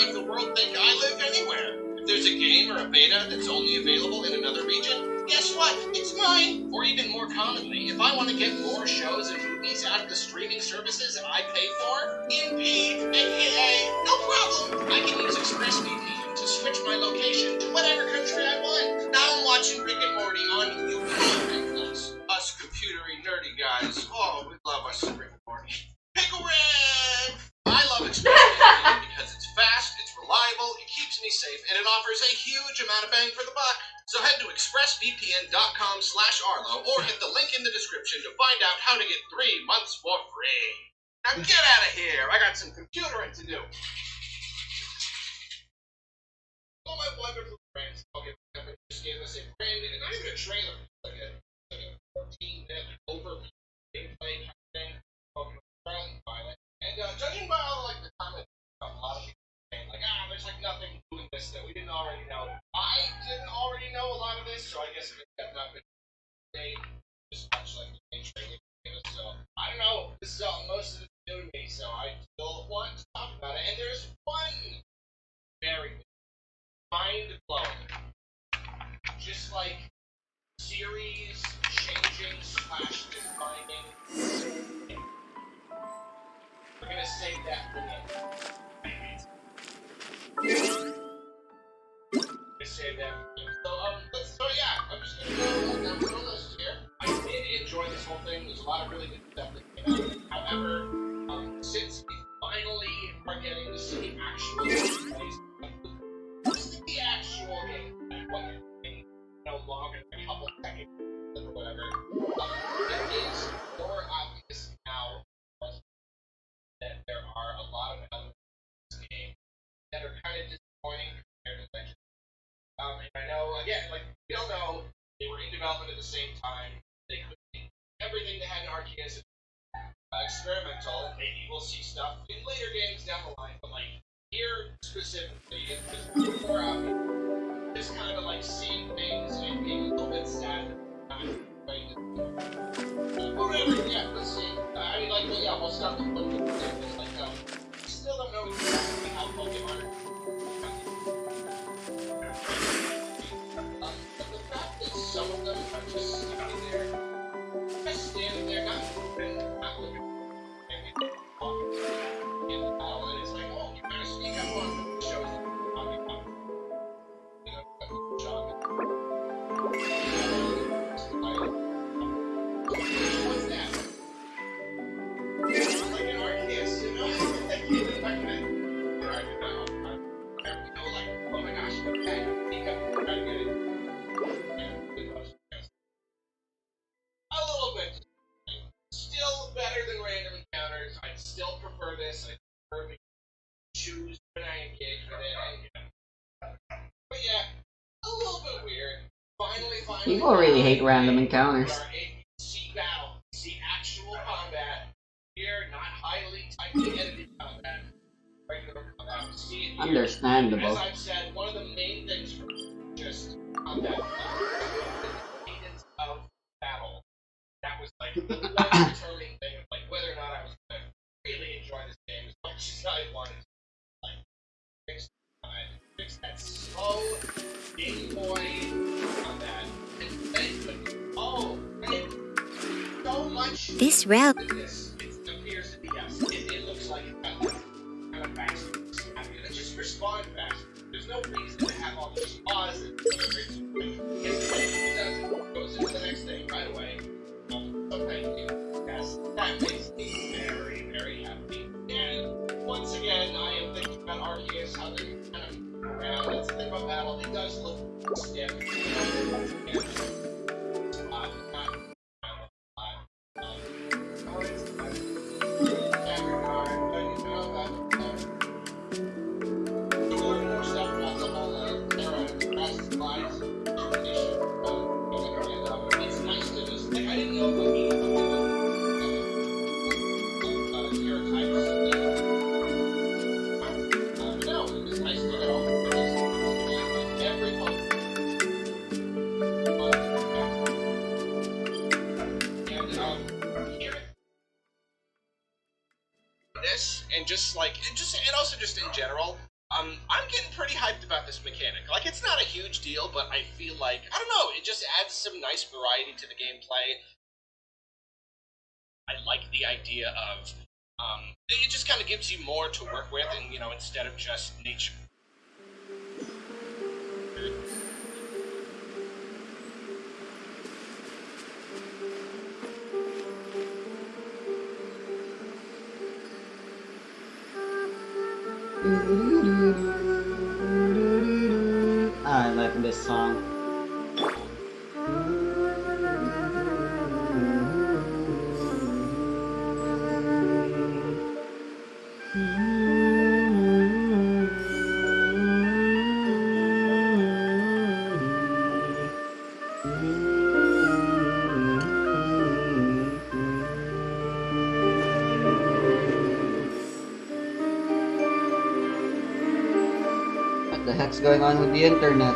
make the world think I live anywhere. If there's a game or a beta that's only available in another region, guess what? It's mine! Or even more commonly, if I want to get more shows and movies out of the streaming services that I pay for, INP, aka no problem! I can use ExpressVPN to switch my location to whatever country I want. Now I'm watching Rick and Morty on YouTube. Us computery nerdy guys. Oh, we love us Rick and Morty. Pickle Rick! I love ExpressVPN because it's fast, it's reliable, it keeps me safe, and it offers a huge amount of bang for the buck. So head to expressvpn.com/Arlo or hit the link in the description to find out how to get 3 months for free. Now get out of here. I got some computering to do. All my wonderful friends, just gave us a brand new, not even a trailer, like a 14-minute overview gameplay kind of thing. Violet. And judging by all the comments, a lot of people saying there's nothing doing this that we didn't already know. I didn't already know a lot of this, so I guess if it's not been made, just much like the main trailer. So I don't know. This is most of it's new to me, so I still want to talk about it. And there's one very mind-blowing, just like series changing / defining. We're gonna save that for the end. Save that for the end. So yeah, I'm just gonna go down the list here. I did enjoy this whole thing. There's a lot of really good stuff that came out. However, since we finally are getting to see actual gameplays, the actual game, what you're doing, no longer than a couple seconds or whatever, it is more obvious now that there are a lot of elements in this game that are kind of disappointing compared to Legend. And I know, again, we all know, they were in development at the same time. They couldn't make everything they had in Arceus experimental, and maybe we'll see stuff in later games down the line, but here specifically, it was more obvious. Just kind of seeing things and being a little bit sad that not quite. Whatever, yeah, let's see. We'll stop the Pokemon thing. We still don't know exactly how Pokemon are. But the fact that some of them are just standing there, not moving, not looking, and walking in the battle, and it's oh, you better sneak up on them. It shows that you're talking about, what's that? Like an Arceus, oh my gosh, okay, sneak up, try to get it. A little bit. Still better than random encounters. I still prefer this. I prefer to choose when I engage with it. But yeah, a little bit weird. Finally. People really hate random encounters. See battle. See actual combat. Here, not highly tightly edited combat. Regular combat. See it here. Understandable. As I've said, one of the main things for just combat is the cadence of battle. That was the one determining thing of whether or not I was going to really enjoy this game as much as I wanted to. Fix that slow Game Boy combat. So much. This route. It appears to be yes. It looks like it's got kind of fast. It just respawn fast. There's no reason to have all these pauses. It goes into the next thing right away. Yes, that makes me very, very happy. And once again, I am thinking about Arceus, how they're kind of around. That's the thing about battle. It does look stiff. And also just in general, I'm getting pretty hyped about this mechanic. Like, it's not a huge deal, but I feel like, I don't know, it just adds some nice variety to the gameplay. I like the idea of, it just kind of gives you more to work with, and, you know, instead of just nature. I like this song. What the heck's going on with the internet?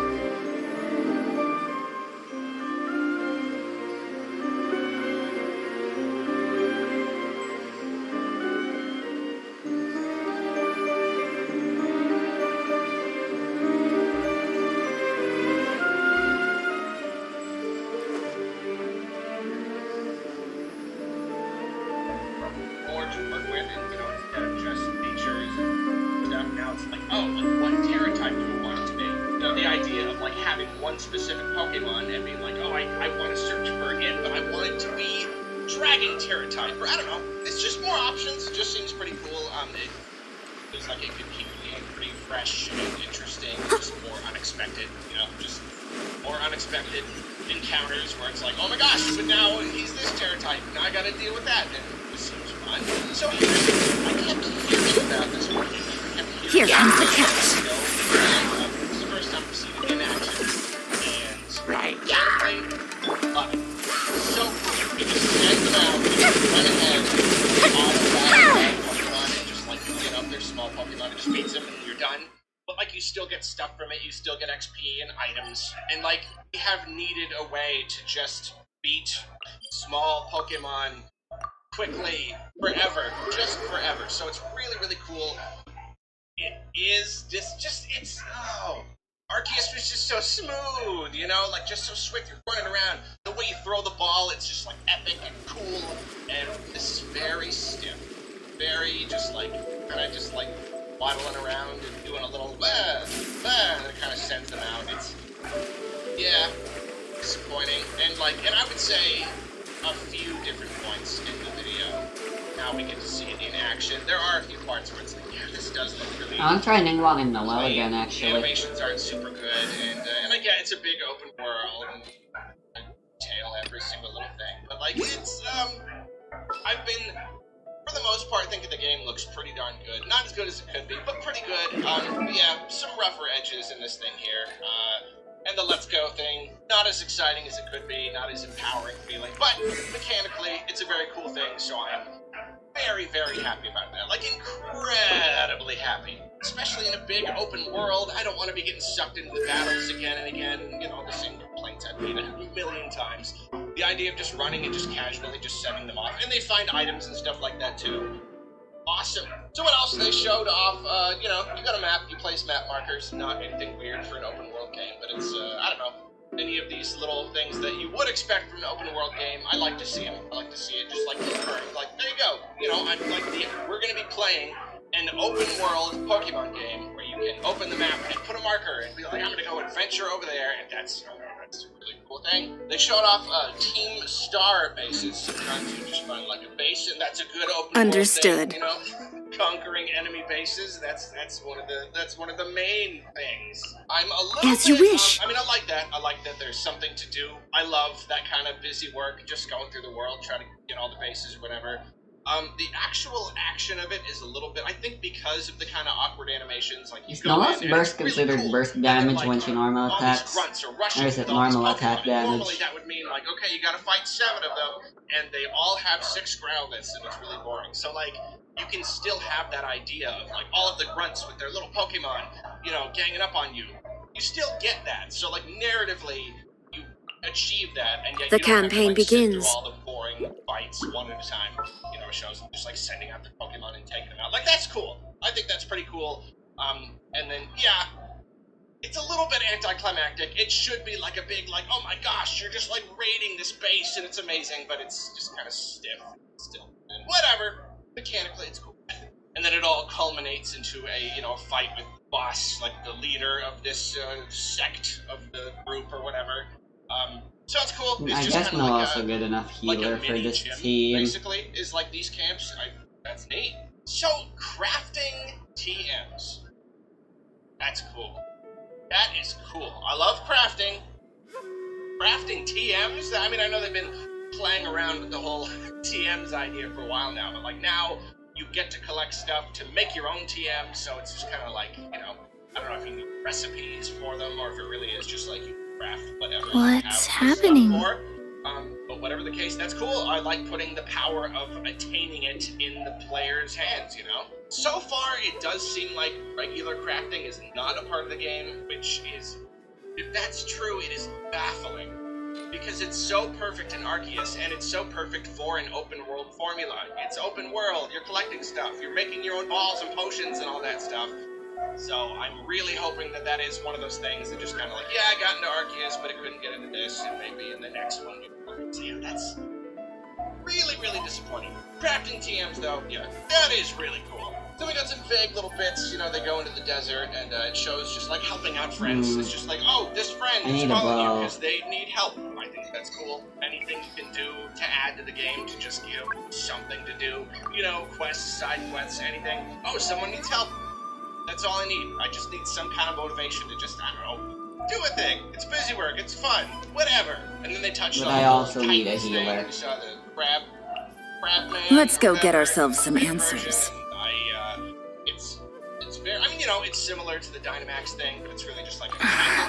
More to work with, and, you know, instead of just features and stuff, now it's like, oh, like, what Terra type do you want it to be? You know, the idea of, like, having one specific Pokemon and being like, oh, I want to search for it, but I want it to be Dragon Terra type, or I don't know. It's just more options. It just seems pretty cool. It feels like it could keep the game pretty fresh and interesting, just more unexpected, you know, just more unexpected encounters where it's like, oh my gosh, but now he's this Terra type, now I gotta deal with that, and this seems fun. So here's the thing, I kept hearing about this one. Here comes the catch. It's the first time I've seen it in action, and Right. gameplay, love it. So cool. You just send them out, run ahead, Pokemon, and just like get up their small Pokemon, and just beats them, and you're done. But like you still get stuff from it, you still get XP and items, and like we have needed a way to just beat small Pokemon quickly, forever, just forever. So it's really, really cool. It is just it's Arceus was just so smooth, you know, like just so swift. You're running around. The way you throw the ball, it's just like epic and cool. And this is very stiff, very just like kind of just like waddling around and doing a little and it kind of sends them out. It's disappointing. And I would say a few different points in the video. Now we get to see it in action. There are a few parts where it's like, yeah, this does look really. I'm trying Ningguang in Noel again, actually. Animations aren't super good, and I get it's a big open world and I detail every single little thing, but like it's I've been for the most part thinking the game looks pretty darn good. Not as good as it could be, but pretty good. Yeah, some rougher edges in this thing here. And the Let's Go thing, not as exciting as it could be, not as empowering feeling, but mechanically, it's a very cool thing, so I'm very, very happy about that. Like, incredibly happy. Especially in a big open world. I don't want to be getting sucked into the battles again and again. You know, the same complaints I've made a million times. The idea of just running and just casually just sending them off. And they find items and stuff like that, too. Awesome. So what else? They showed off, you know, you got a map, you place map markers. Not anything weird for an open world game, but it's, I don't know. Any of these little things that you would expect from an open world game, I like to see them. I like to see it just like occurring. Like, there you go. You know, I'd like we're going to be playing an open world Pokemon game where you can open the map and put a marker and be like, I'm going to go adventure over there, and that's a really cool thing. They showed off Team Star bases. Sometimes you just find like a base, and that's a good open Understood. world thing, you know? Conquering enemy bases, that's one of the main things. I'm a little As you wish. I mean, I like that. I like that there's something to do. I love that kind of busy work, just going through the world, trying to get all the bases or whatever. The actual action of it is a little bit, I think, because of the kind of awkward animations, like Is Noel's burst considered burst damage when she normal attacks? Or is it normal attack damage? Normally that would mean, like, okay, you gotta fight 7 of them, and they all have 6 Growlithes, and it's really boring. So, like, you can still have that idea of, like, all of the grunts with their little Pokemon, you know, ganging up on you. You still get that. So, like, narratively, you achieve that, and yet The you don't have to, campaign like, sit through begins. all the boring fights one at a time. You know, it shows them just, like, sending out the Pokemon and taking them out. Like, that's cool. I think that's pretty cool. And then, yeah, it's a little bit anticlimactic. It should be like a big, like, oh my gosh, you're just like raiding this base and it's amazing, but it's just kind of stiff still. And whatever. Mechanically, it's cool. And then it all culminates into a fight with the boss, like the leader of this sect of the group or whatever. So it's cool. It's I just guess kinda no like also good enough like healer a for mini this gym, team. basically, is like these camps. That's neat. So, crafting TMs. That's cool. That is cool. I love crafting. Crafting TMs? I mean, I know they've been playing around with the whole TMs idea for a while now, but like now you get to collect stuff to make your own TMs, so it's just kind of like, I don't know if you need recipes for them or if it really is just like you craft whatever you have What's the happening? stuff for. But whatever the case, that's cool. I like putting the power of attaining it in the player's hands, So far, it does seem like regular crafting is not a part of the game, which is, if that's true, it is baffling. Because it's so perfect in Arceus, and it's so perfect for an open world formula. It's open world, you're collecting stuff, you're making your own balls and potions and all that stuff. So I'm really hoping that that is one of those things that just kind of like, yeah, I got into Arceus, but I couldn't get into this, and maybe in the next one. So yeah, that's really, really disappointing. Crafting TMs, though, yeah, that is really cool. So we got some vague little bits, they go into the desert, and it shows just like helping out friends. It's just like, oh, this friend is calling you because they need help. I think that's cool. Anything you can do to add to the game to just give something to do, quests, side quests, anything. Oh, someone needs help. That's all I need. I just need some kind of motivation to just, I don't know, do a thing. It's busy work. It's fun. Whatever. And then they touched on I the also need a Titans thing. healer. We saw the crab man. Let's go whatever, get ourselves some version, answers. and it's very, it's similar to the Dynamax thing, but it's really just like a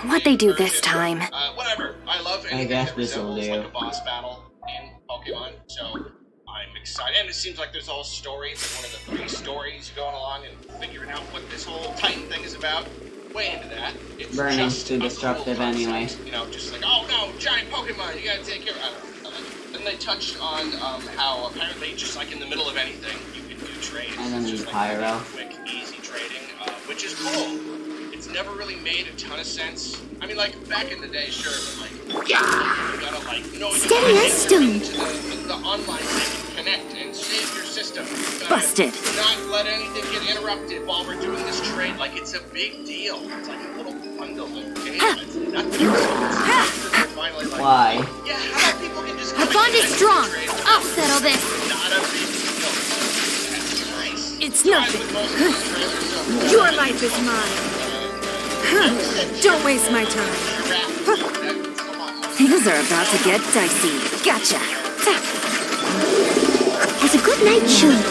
What'd they do version. this time? Whatever. I love anything guess that this'll resembles do. like a boss battle in Pokemon, so I'm excited. And it seems like there's all stories, like one of the 3 stories going along and figuring out what this whole Titan thing is about. Way into that. It's Burning's just too a cool disruptive concept. anyway. Just like, oh no, giant Pokemon, you gotta take care of it. I don't know. Then they touched on how apparently just like in the middle of anything, you can do trades. I don't It's need just like Pyro. quick, easy trading, which is cool. It's never really made a ton of sense. I mean, like, back in the day, sure, but like, you gotta like, Steady as stone. the online thing and connect and save your system. You gotta Busted. Not let anything get interrupted while we're doing this trade. Like, it's a big deal. It's like a little bundle of games. It's nothing. Finally, like, Why? yeah, how about people can just Our bond is strong. I'll settle this. Not a big deal. That's nice. It's Guys nothing. with most of these trailers, so- Your life is mine. Don't waste my time. Things are about to get dicey. Gotcha. It's a good night shoot.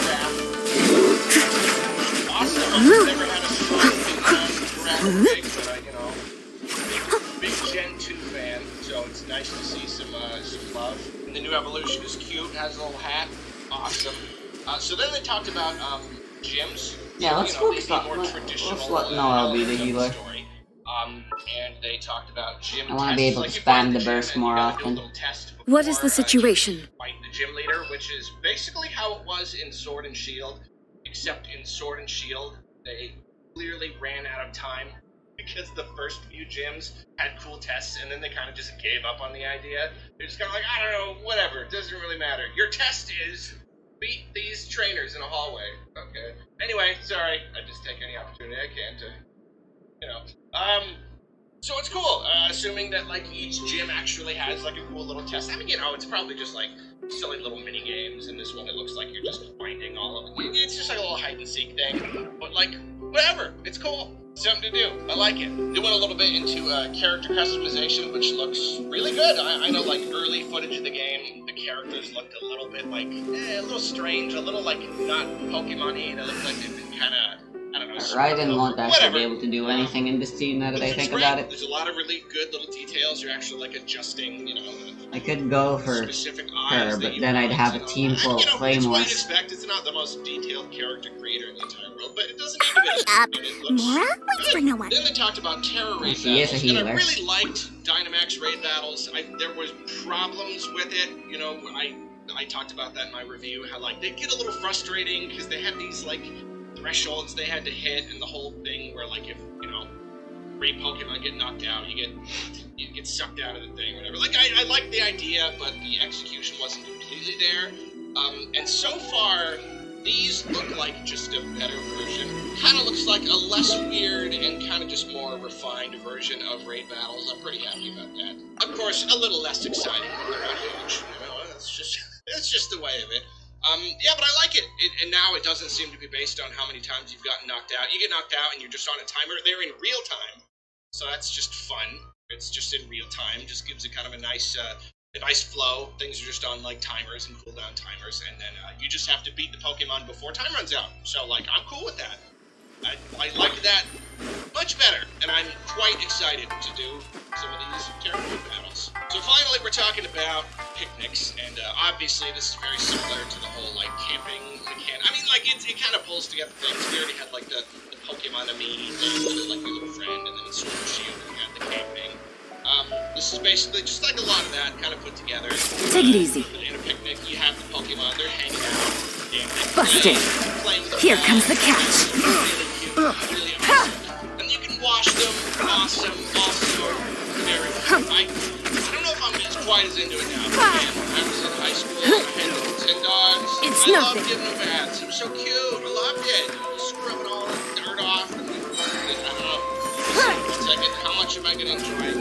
Big Gen 2 fan, so it's nice to see some love. And the new evolution is cute, has a little hat. Awesome. So then they talked about gyms. Yeah, let's focus on. more traditional. Let's let Noel be the elements of healer. story. And they talked about gym I want to be able to you spam find the gym burst and you more gotta do a often. little test What is the before, situation? fight the gym leader, which is basically how it was in Sword and Shield, except in Sword and Shield, they clearly ran out of time because the first few gyms had cool tests, and then they kind of just gave up on the idea. They're just kind of like, I don't know, whatever, it doesn't really matter. Your test is beat these trainers in a hallway. Okay. Anyway, sorry, I just take any opportunity I can to, So it's cool, assuming that, like, each gym actually has, like, a cool little test. I mean, it's probably just, like, silly little mini-games, and this one, it looks like you're just finding all of them. It's just, like, a little hide-and-seek thing, but, like, whatever, it's cool. Something to do. I like it. They went a little bit into character customization, which looks really good. I know, like, early footage of the game, the characters looked a little bit, like, a little strange, a little, like, not Pokemon-y. They looked like they'd been kind of, I don't know, Raiden won't actually whatever. be able to do anything in this scene now that I Which is think great. about it. There's a lot of really good little details. You're actually, like, adjusting, I could go for specific eyes her, that but you then I'd want have a and all team that. full of It's what you'd claymores. expect. It's not the most detailed character creator in the entire world, but it doesn't need to be. Up. And it looks More wait for no one. Then they talked about terror raid She is battles, a and I healer. really liked Dynamax raid battles. There was problems with it, I talked about that in my review, how, like, they get a little frustrating because they have these, like, thresholds they had to hit, and the whole thing like if, you know, 3 Pokemon get knocked out, you get sucked out of the thing, whatever. Like, I like the idea, but the execution wasn't completely there. And so far, these look like just a better version. Kind of looks like a less weird and kind of just more refined version of raid battles. I'm pretty happy about that. Of course, a little less exciting when they're not huge. You know, it's just the way of it. Yeah, but I like it. And now it doesn't seem to be based on how many times you've gotten knocked out. You get knocked out and you're just on a timer. They're in real time. So that's just fun. It's just in real time. Just gives it kind of a nice flow. Things are just on like timers and cooldown timers, and then you just have to beat the Pokemon before time runs out. So like, I'm cool with that. I like that much better, and I'm quite excited to do some of these terrible battles. So finally, we're talking about picnics, and obviously this is very similar to the whole like camping mechanic. I mean, like it kind of pulls together things. We already had like the Pokemon amenity thing with like your little friend, and then it's Sword and Shield, and we had the camping. This is basically just like a lot of that kind of put together. Take it easy. In a picnic, you have the Pokemon, they're hanging out. Busted. Here comes the catch. Really awesome. And you can wash them. Awesome. Very cool. I don't know if I'm quite as into it now. But man, when I was in high school, I had little tin dogs. I loved giving them baths. It was so cute. I loved it. Scrubbing all the dirt off. And I don't know. One second, how much am I going to enjoy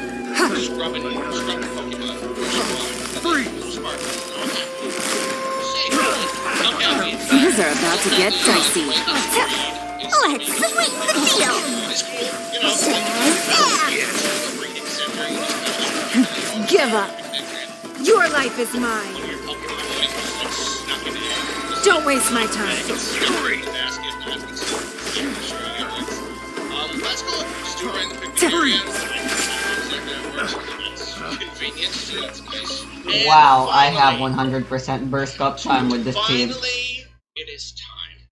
scrubbing Pokemon? 3. Things are about to get dicey. Let's sweeten the deal. Give up. Your life is mine. Don't waste my time. Let's go. Just do it right in the picture area. Wow, I have 100% burst up time with this team. Finally, it is time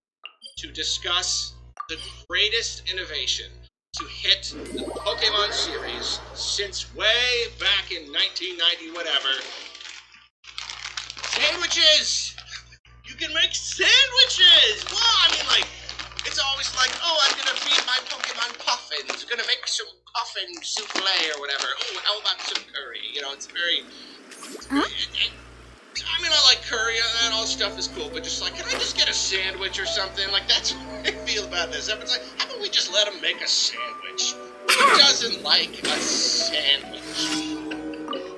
to discuss the greatest innovation to hit the Pokemon series since way back in 1990 whatever. Sandwiches! You can make sandwiches! Well, I mean, like, it's always like, oh, I'm gonna feed my Pokemon puffins. I'm gonna make some puffin souffle or whatever. Oh, how about some curry? You know, it's very... I mean, I like curry and all stuff is cool, but just like, can I just get a sandwich or something? Like, that's what I feel about this. It's like, how about we just let him make a sandwich? Who doesn't like a sandwich?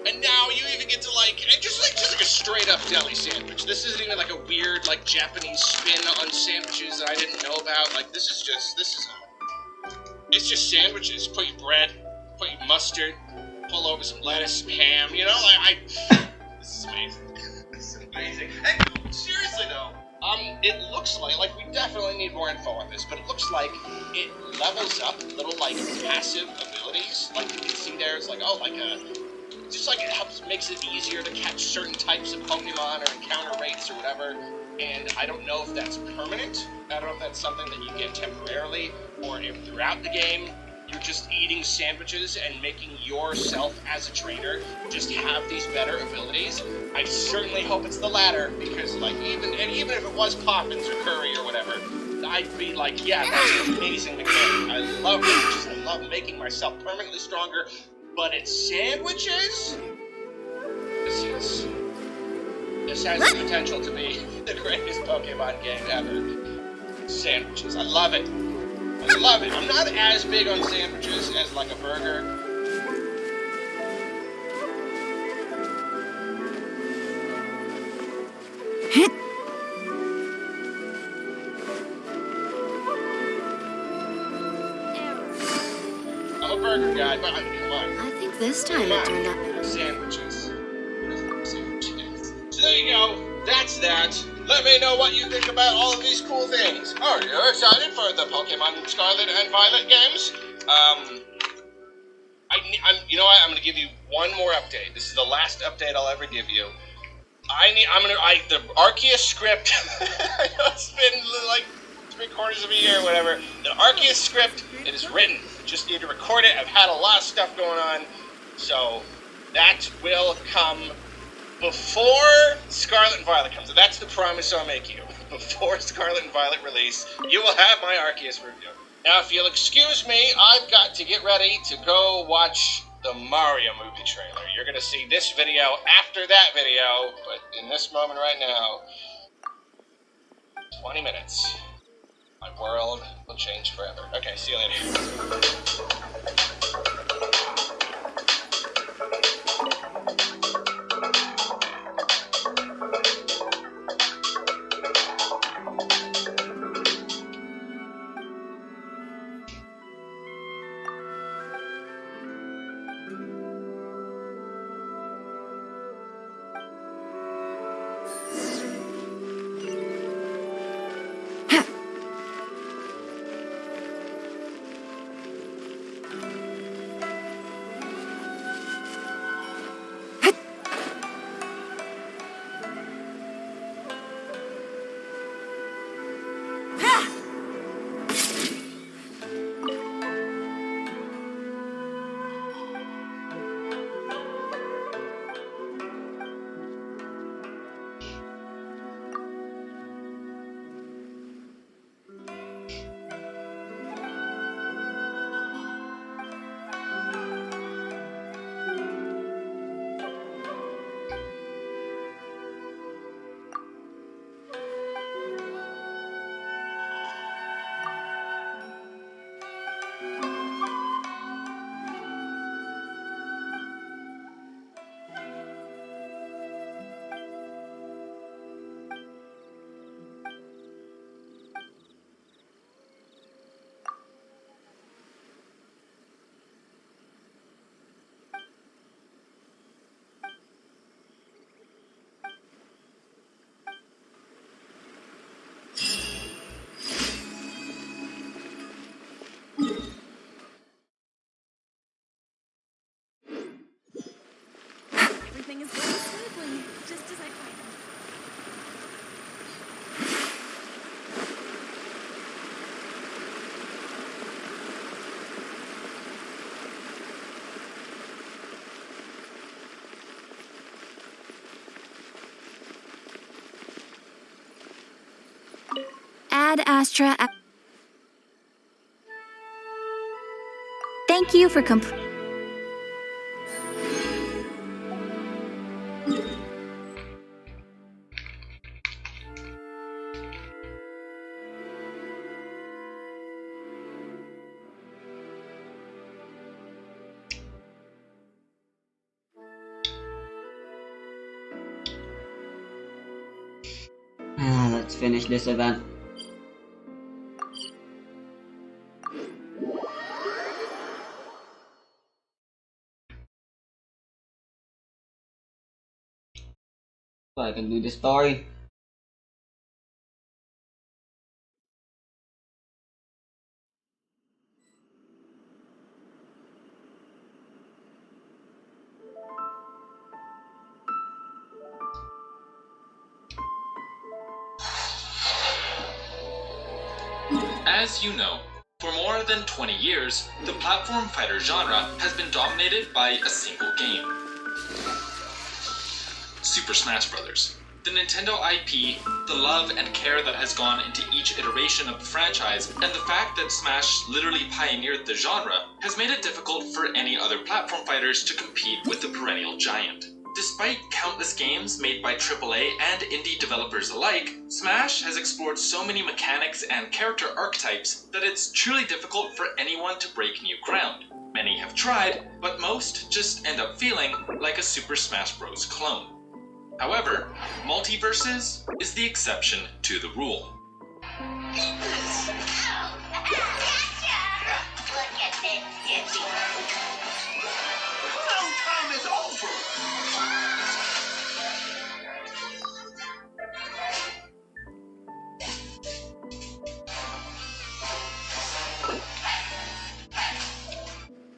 And now you even get to like just like a straight up deli sandwich. This isn't even like a weird like Japanese spin on sandwiches that I didn't know about. Like it's just sandwiches. Put your bread, put your mustard, pull over some lettuce, some ham. You know, this is amazing. This is amazing. And seriously though, it looks like we definitely need more info on this, but it looks like it levels up little like passive abilities. Like you can see there, it's like just like it makes it easier to catch certain types of Pokemon or encounter rates or whatever. And I don't know if that's permanent. I don't know if that's something that you get temporarily, or if throughout the game you're just eating sandwiches and making yourself as a trainer just have these better abilities. I certainly hope it's the latter, because like even if it was Poppins or Curry or whatever, I'd be like, yeah, that's an amazing mechanic. I love it. I love making myself permanently stronger. But it's sandwiches? This has the potential to be the greatest Pokemon game ever. Sandwiches. I love it. I love it. I'm not as big on sandwiches as like a burger. I'm a burger guy, but I mean, come on. I think this time it turned out better. Sandwiches. So there you go. That's that. Let me know what you think about all of these cool things. Are you excited for the Pokemon Scarlet and Violet games? You know what? I'm gonna give you one more update. This is the last update I'll ever give you. The Arceus script. I know it's been like 3/4 of a year or whatever. The Arceus script, it is written. Just need to record it. I've had a lot of stuff going on, so that will come before Scarlet and Violet comes. That's the promise I'll make you. Before Scarlet and Violet release, you will have my Arceus review. Now, if you'll excuse me, I've got to get ready to go watch the Mario movie trailer. You're going to see this video after that video, but in this moment right now, 20 minutes. My world will change forever. Okay, see you later. Everything is going smoothly, just as I planned. Ad Astra. Thank you for Let's finish this event. So I can do the story. As you know, for more than 20 years, the platform fighter genre has been dominated by a single game. Super Smash Bros. The Nintendo IP, the love and care that has gone into each iteration of the franchise, and the fact that Smash literally pioneered the genre has made it difficult for any other platform fighters to compete with the perennial giant. Despite countless games made by AAA and indie developers alike, Smash has explored so many mechanics and character archetypes that it's truly difficult for anyone to break new ground. Many have tried, but most just end up feeling like a Super Smash Bros. Clone. However, Multiverses is the exception to the rule.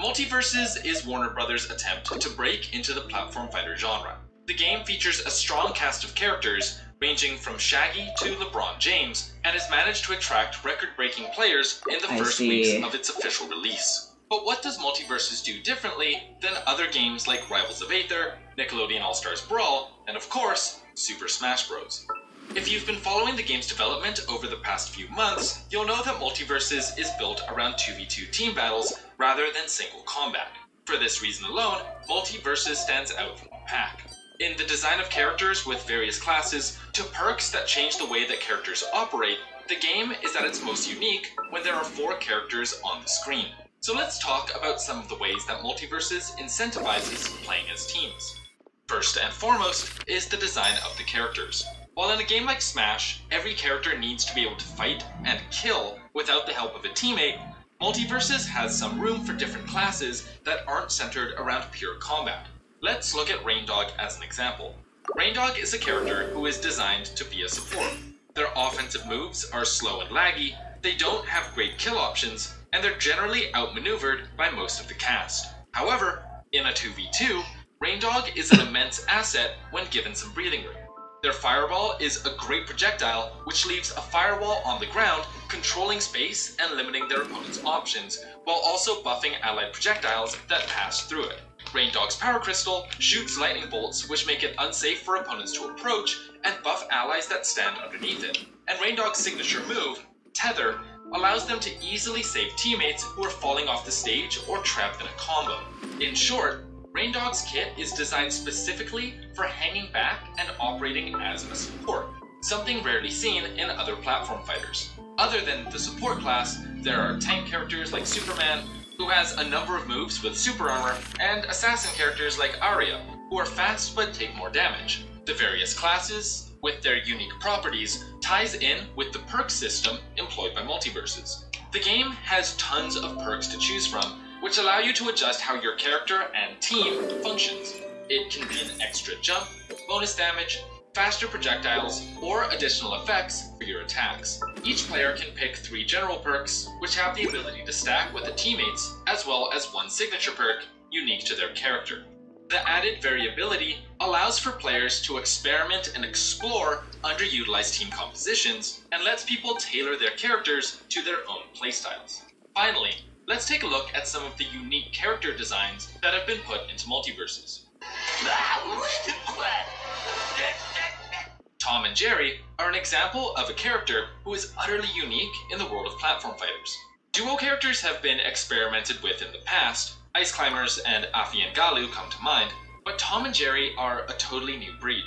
Multiverses is Warner Bros.' attempt to break into the platform fighter genre. The game features a strong cast of characters, ranging from Shaggy to LeBron James, and has managed to attract record-breaking players in the first weeks of its official release. But what does Multiverses do differently than other games like Rivals of Aether, Nickelodeon All-Stars Brawl, and of course, Super Smash Bros.? If you've been following the game's development over the past few months, you'll know that Multiverses is built around 2v2 team battles rather than single combat. For this reason alone, Multiverses stands out from the pack. In the design of characters with various classes to perks that change the way that characters operate, the game is at its most unique when there are 4 characters on the screen. So let's talk about some of the ways that Multiverses incentivizes playing as teams. First and foremost is the design of the characters. While in a game like Smash, every character needs to be able to fight and kill without the help of a teammate, Multiverses has some room for different classes that aren't centered around pure combat. Let's look at Raindog as an example. Raindog is a character who is designed to be a support. Their offensive moves are slow and laggy, they don't have great kill options, and they're generally outmaneuvered by most of the cast. However, in a 2v2, Raindog is an immense asset when given some breathing room. Their fireball is a great projectile which leaves a firewall on the ground, controlling space and limiting their opponent's options, while also buffing allied projectiles that pass through it. Raindog's Power Crystal shoots lightning bolts which make it unsafe for opponents to approach and buff allies that stand underneath it. And Raindog's signature move, Tether, allows them to easily save teammates who are falling off the stage or trapped in a combo. In short, Raindog's kit is designed specifically for hanging back and operating as a support, something rarely seen in other platform fighters. Other than the support class, there are tank characters like Superman, who has a number of moves with super armor, and assassin characters like Arya, who are fast but take more damage. The various classes, with their unique properties, ties in with the perk system employed by Multiverses. The game has tons of perks to choose from, which allow you to adjust how your character and team functions. It can be an extra jump, bonus damage, faster projectiles, or additional effects for your attacks. Each player can pick 3 general perks, which have the ability to stack with the teammates, as well as 1 signature perk, unique to their character. The added variability allows for players to experiment and explore underutilized team compositions, and lets people tailor their characters to their own playstyles. Finally, let's take a look at some of the unique character designs that have been put into Multiverses. Tom and Jerry are an example of a character who is utterly unique in the world of platform fighters. Duo characters have been experimented with in the past. Ice Climbers and Afi and Galu come to mind, but Tom and Jerry are a totally new breed.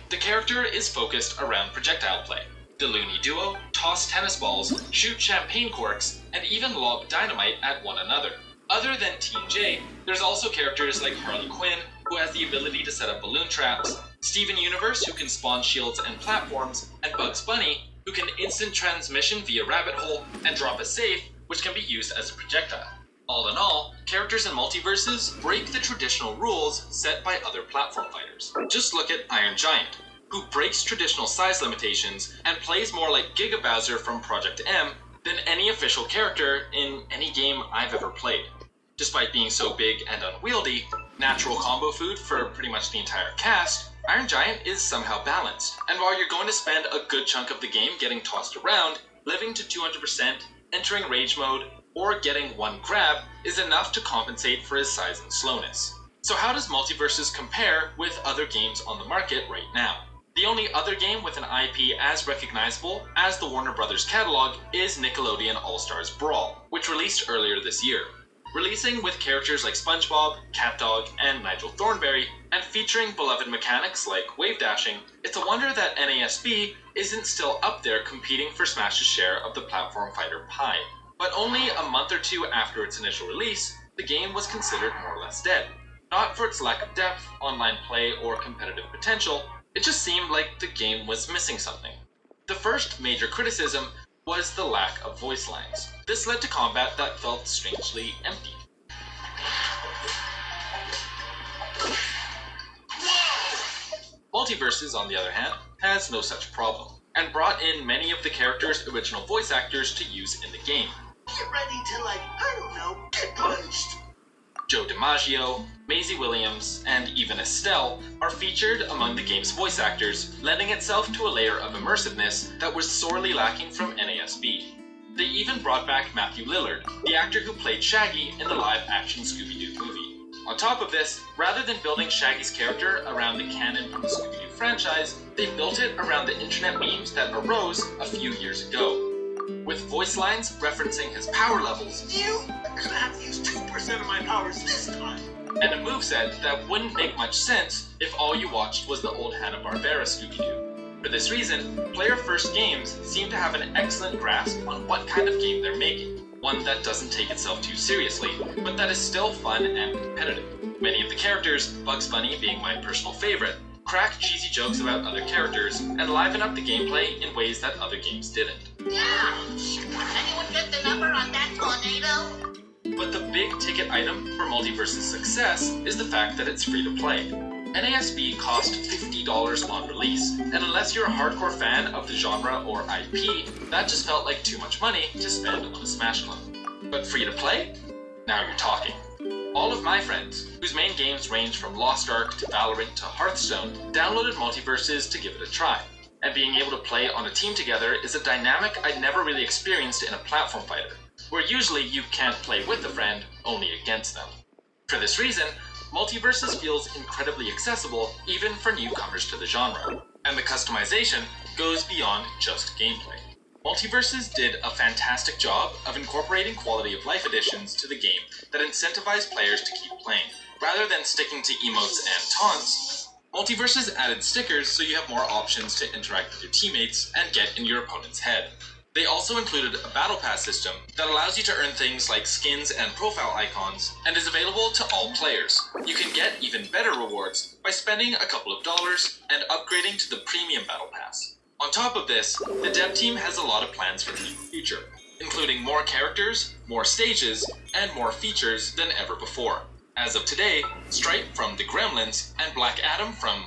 The character is focused around projectile play. The Looney duo toss tennis balls, shoot champagne corks, and even lob dynamite at one another. Other than Team J, there's also characters like Harley Quinn, who has the ability to set up balloon traps, Steven Universe, who can spawn shields and platforms, and Bugs Bunny, who can instant transmission via rabbit hole and drop a safe, which can be used as a projectile. All in all, characters in Multiverses break the traditional rules set by other platform fighters. Just look at Iron Giant, who breaks traditional size limitations and plays more like Giga Bowser from Project M than any official character in any game I've ever played. Despite being so big and unwieldy, natural combo food for pretty much the entire cast, Iron Giant is somehow balanced. And while you're going to spend a good chunk of the game getting tossed around, living to 200%, entering rage mode, or getting 1 grab is enough to compensate for his size and slowness. So how does Multiverses compare with other games on the market right now? The only other game with an IP as recognizable as the Warner Bros. Catalog is Nickelodeon All-Stars Brawl, which released earlier this year. Releasing with characters like SpongeBob, CatDog, and Nigel Thornberry, and featuring beloved mechanics like wave dashing, it's a wonder that NASB isn't still up there competing for Smash's share of the platform fighter pie. But only a month or 2 after its initial release, the game was considered more or less dead. Not for its lack of depth, online play, or competitive potential, it just seemed like the game was missing something. The first major criticism was the lack of voice lines. This led to combat that felt strangely empty. Multiverses, on the other hand, has no such problem, and brought in many of the characters' original voice actors to use in the game. Get ready to, get punched. Joe DiMaggio, Maisie Williams, and even Estelle are featured among the game's voice actors, lending itself to a layer of immersiveness that was sorely lacking from NASB. They even brought back Matthew Lillard, the actor who played Shaggy in the live-action Scooby-Doo movie. On top of this, rather than building Shaggy's character around the canon of the Scooby-Doo franchise, they built it around the internet memes that arose a few years ago, with voice lines referencing his power levels. You are gonna have to use 2% of my powers this time. And a moveset that wouldn't make much sense if all you watched was the old Hanna-Barbera Scooby-Doo. For this reason, player-first games seem to have an excellent grasp on what kind of game they're making. One that doesn't take itself too seriously, but that is still fun and competitive. Many of the characters, Bugs Bunny being my personal favorite, crack cheesy jokes about other characters and liven up the gameplay in ways that other games didn't. Ouch! Anyone get the number on that tornado? But the big ticket item for Multiverse's success is the fact that it's free to play. NASB cost $50 on release, and unless you're a hardcore fan of the genre or IP, that just felt like too much money to spend on a Smash clone. But free to play? Now you're talking. All of my friends, whose main games range from Lost Ark to Valorant to Hearthstone, downloaded Multiverses to give it a try. And being able to play on a team together is a dynamic I'd never really experienced in a platform fighter, where usually you can't play with a friend, only against them. For this reason, Multiverses feels incredibly accessible even for newcomers to the genre, and the customization goes beyond just gameplay. Multiverses did a fantastic job of incorporating quality of life additions to the game that incentivize players to keep playing. Rather than sticking to emotes and taunts, Multiverses added stickers so you have more options to interact with your teammates and get in your opponent's head. They also included a battle pass system that allows you to earn things like skins and profile icons and is available to all players. You can get even better rewards by spending a couple of dollars and upgrading to the premium battle pass. On top of this, the dev team has a lot of plans for the near future, including more characters, more stages, and more features than ever before. As of today, Stripe from The Gremlins and Black Adam from,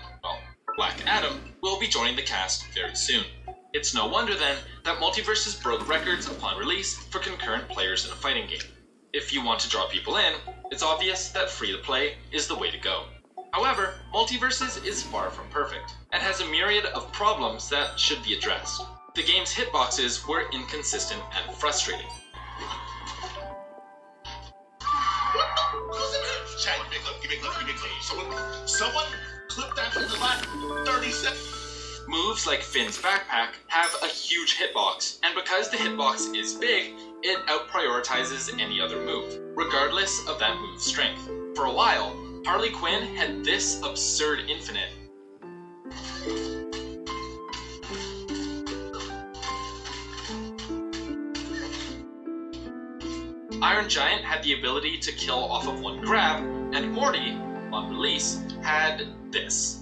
Black Adam will be joining the cast very soon. It's no wonder then that Multiverses broke records upon release for concurrent players in a fighting game. If you want to draw people in, it's obvious that free-to-play is the way to go. However, Multiverses is far from perfect, and has a myriad of problems that should be addressed. The game's hitboxes were inconsistent and frustrating. Someone clip that in the last 30 seconds. Moves like Finn's backpack have a huge hitbox, and because the hitbox is big, it outprioritizes any other move, regardless of that move's strength. For a while, Harley Quinn had this absurd infinite. Iron Giant had the ability to kill off of one grab, and Morty, on release, had this.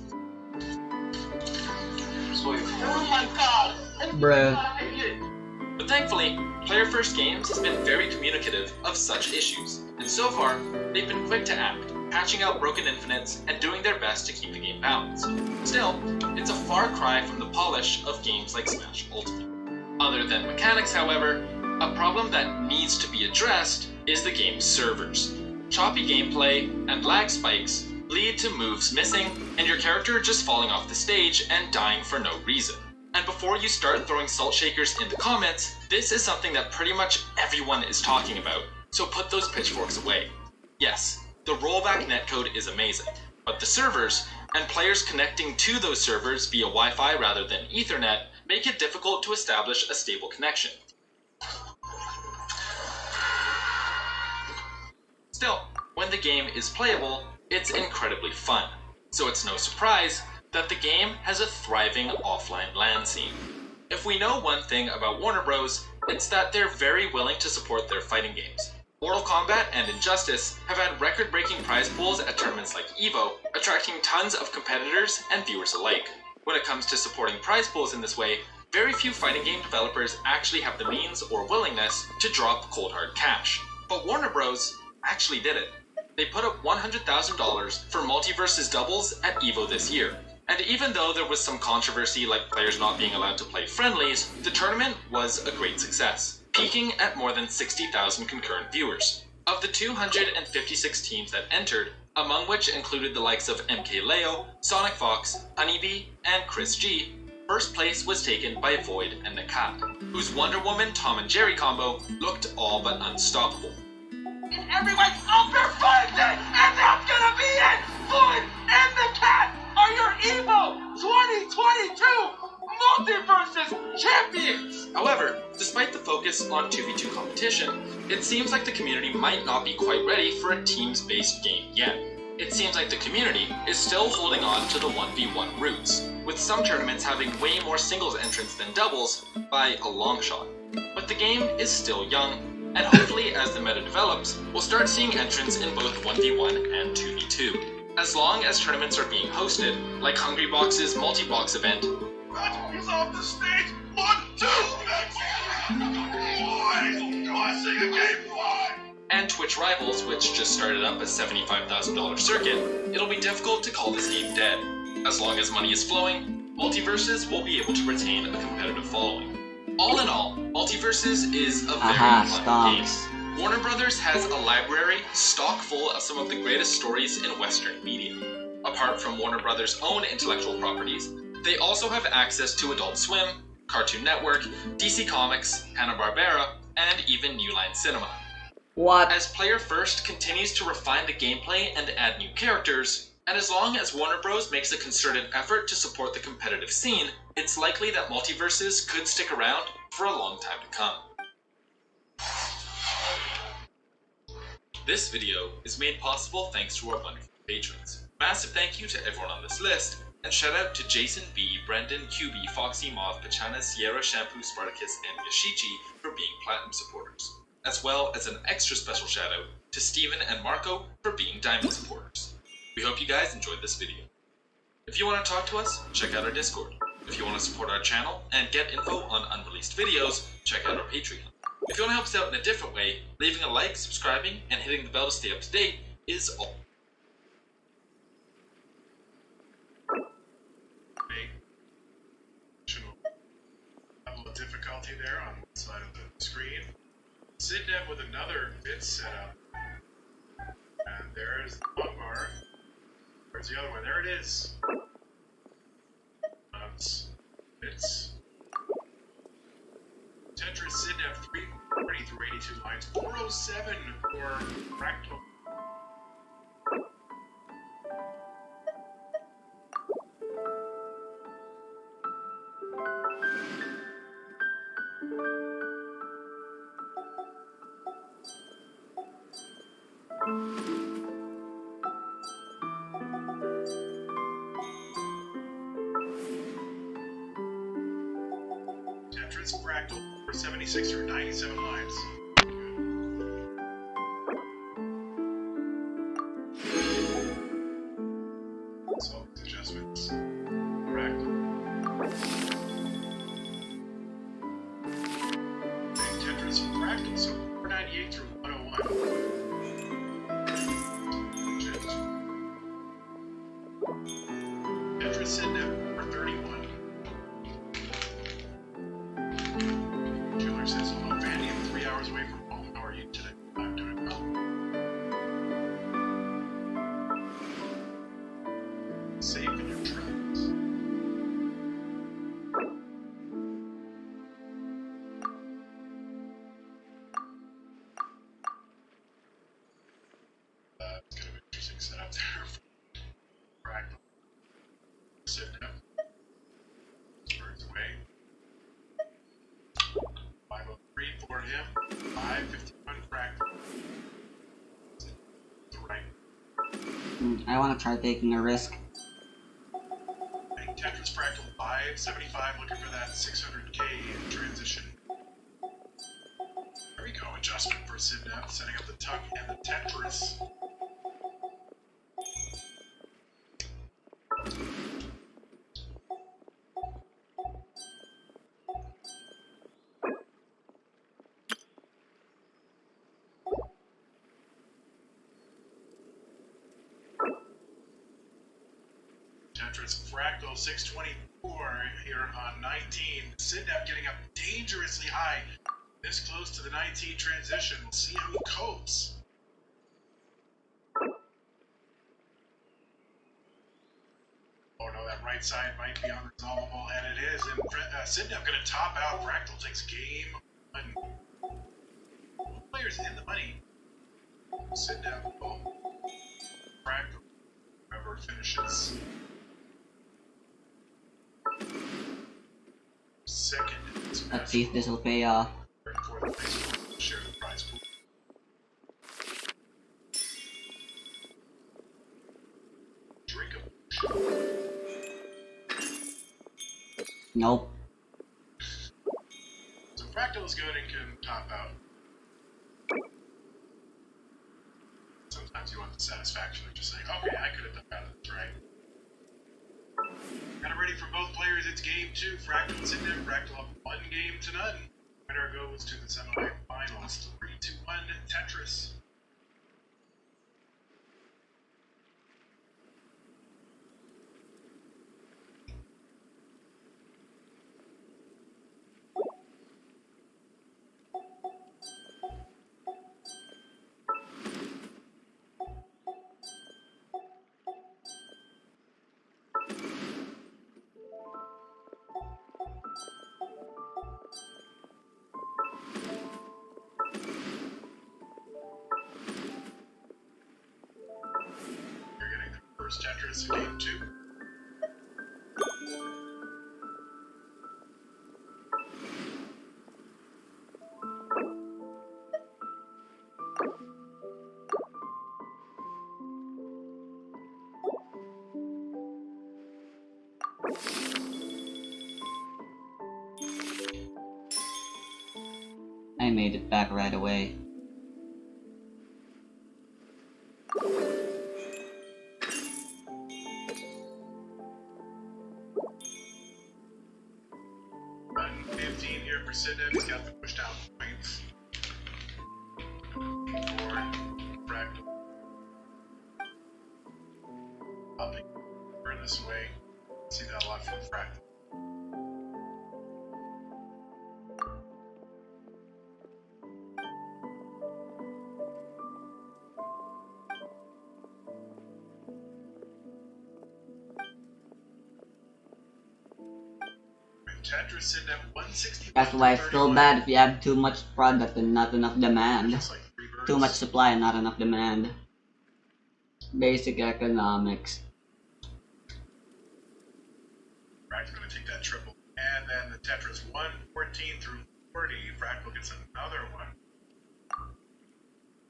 Oh my god! Bruh. But thankfully, player-first games has been very communicative of such issues, and so far, they've been quick to act, patching out broken infinites and doing their best to keep the game balanced. Still, it's a far cry from the polish of games like Smash Ultimate. Other than mechanics, however, a problem that needs to be addressed is the game's servers. Choppy gameplay and lag spikes lead to moves missing and your character just falling off the stage and dying for no reason. And before you start throwing salt shakers in the comments, this is something that pretty much everyone is talking about, so put those pitchforks away. Yes, the rollback netcode is amazing, but the servers, and players connecting to those servers via Wi-Fi rather than Ethernet, make it difficult to establish a stable connection. Still, when the game is playable, it's incredibly fun, so it's no surprise that the game has a thriving offline LAN scene. If we know one thing about Warner Bros., it's that they're very willing to support their fighting games. Mortal Kombat and Injustice have had record-breaking prize pools at tournaments like EVO, attracting tons of competitors and viewers alike. When it comes to supporting prize pools in this way, very few fighting game developers actually have the means or willingness to drop cold hard cash. But Warner Bros. Actually did it. They put up $100,000 for Multiverses doubles at EVO this year. And even though there was some controversy like players not being allowed to play friendlies, the tournament was a great success, peaking at more than 60,000 concurrent viewers. Of the 256 teams that entered, among which included the likes of MKLeo, Sonic Fox, Honeybee, and Chris G, first place was taken by Void and Nakat, whose Wonder Woman Tom and Jerry combo looked all but unstoppable. in every way. I'll perfect it, and that's gonna be it. Floyd and the Cat are your Evo 2022 Multiverses champions. However, despite the focus on 2v2 competition, it seems like the community might not be quite ready for a teams-based game yet. It seems like the community is still holding on to the 1v1 roots, with some tournaments having way more singles entrants than doubles by a long shot. But the game is still young, and hopefully as the meta develops, we'll start seeing entrants in both 1v1 and 2v2. As long as tournaments are being hosted, like Hungrybox's multi-box event, He's off the stage. 1, 2, boy! Do I see a game, boy? and Twitch Rivals, which just started up a $75,000 circuit, it'll be difficult to call this game dead. As long as money is flowing, Multiverses will be able to retain a competitive following. All in all, Multiverses is a very fun game. Warner Brothers has a library stock full of some of the greatest stories in Western media. Apart from Warner Brothers' own intellectual properties, they also have access to Adult Swim, Cartoon Network, DC Comics, Hanna-Barbera, and even New Line Cinema. What? As Player First continues to refine the gameplay and add new characters, and as long as Warner Bros. Makes a concerted effort to support the competitive scene, it's likely that Multiverses could stick around for a long time to come. This video is made possible thanks to our wonderful patrons. Massive thank you to everyone on this list, and shout out to Jason B, Brendan, QB, Foxy Moth, Pachana, Sierra, Shampoo, Spartacus, and Yashichi for being platinum supporters, as well as an extra special shout out to Steven and Marco for being diamond supporters. We hope you guys enjoyed this video. If you want to talk to us, check out our Discord. If you want to support our channel and get info on unreleased videos, check out our Patreon. If you want to help us out in a different way, leaving a like, subscribing, and hitting the bell to stay up to date is all. Level of difficulty there on one side of the screen. Sidneb with another bit setup. And there's the one bar. Where's the other one? There it is. Bits. Tetris Sidneb 340 through 82 lines. 407 for Fractal. Tetris Fractal for 76 through 97 lines. So adjustments. Fractal. And Tetris Fractal, so 498 through 101. Tetris Sidneb for 31. Killer says, hello, Vandy, I'm 3 hours away from home. How are you today? I'm doing well. Safe in your travels. It's kind of an interesting setup there. Fractal. Sidneb. Birds away. 503 for him. 551 Fractal. The right. I want to try taking a risk. And Tetris Fractal 575, looking for that 600k in transition. There we go, adjustment for Sidneb, setting up the tuck and the Tetris. Tetris Fractal 624 here on 19. Sidneb getting up dangerously high. This close to the 19 transition. We'll see how he copes. Oh no, that right side might be unresolvable, and it is. And Sidneb going to top out. Fractal takes game one. Players in the money. sit down will fractal whoever finishes second. Let's see if this will pay off. For the place will share the prize pool. Drink a Nope. So fractal is good and can top out. Sometimes you want the satisfaction of just saying, okay, I could have done better, that's right. Got it ready for both players, it's game 2. Fractal is in there, Fractal up 1 game to none. Winner goes to the semi-finals, 3-1 Tetris. You're getting the first Tetris in game 2. I made it back right away. Here for Sidney, he's got the push down points. For Fractal. Popping over this way. See that a lot from Fractal. Tetris sitting at 160. That's why it's so bad if you have too much product and not enough demand. Like Too much supply and not enough demand. Basic economics. Fractal's gonna take that triple. And then the Tetris 114 through 40. Fractal gets another one.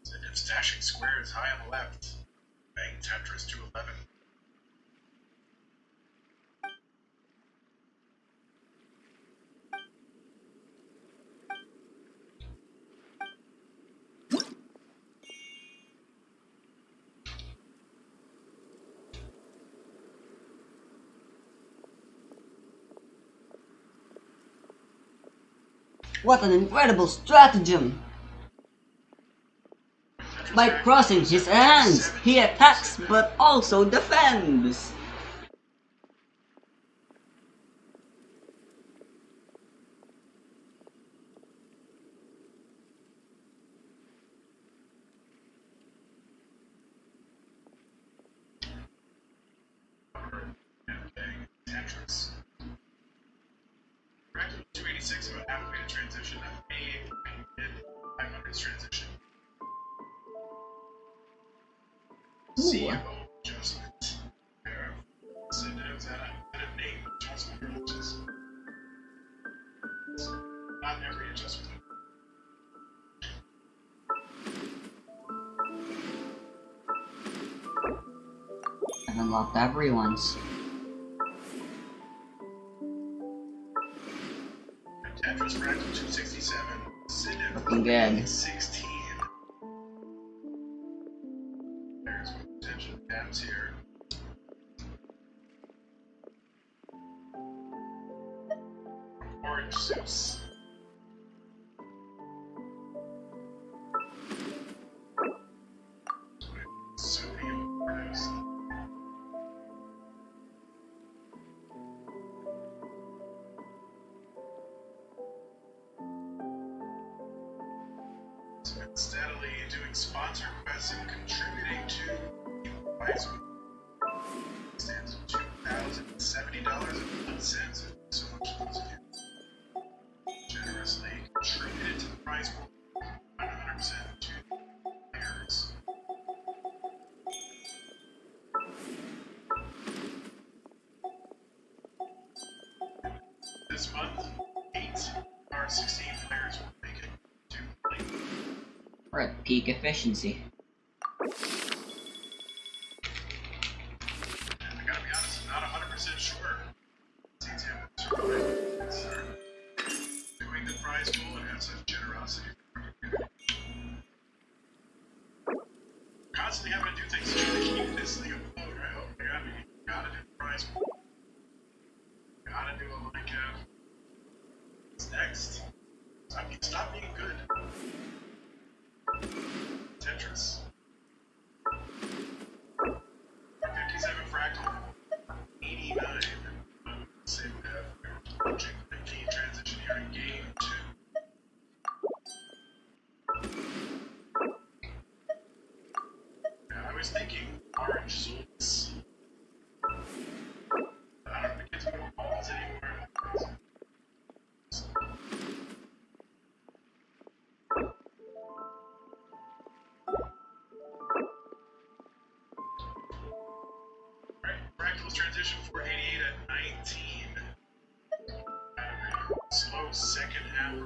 Sidney stashing squares high on the left. Bang Tetris to 11. What an incredible stratagem! By crossing his hands, he attacks but also defends! Tetris. Fractal 286 about halfway to transition. A 500's transition. CFO adjustment. There. So there's that a name adjustment, which is not every adjustment. I've unlocked everyone's. Tetris Fractal 267. Sidney Looking good. 16. There's what potential tabs here. Orange Zeus. Sodium produced. Steadily doing sponsor quests and contributing to the prize. Stands at $2,070.01. So much for those of you generously contributed to the prize pool. 100% to players. We're at peak efficiency. And I gotta be honest, I'm not 100% sure. Seems him doing the prize pool and have such generosity. Constantly having to do things to keep this thing afloat, right? Oh, gotta do the prize pool. Gotta do a line cap. What's next? Stop being good. Tetris. 57 fractal. 89. Say we have approaching the key transition here in game 2. I was thinking orange Zults. I don't know if the kids go balls anymore. Alright, Fractal's transition for 88 at 19. Slow second half.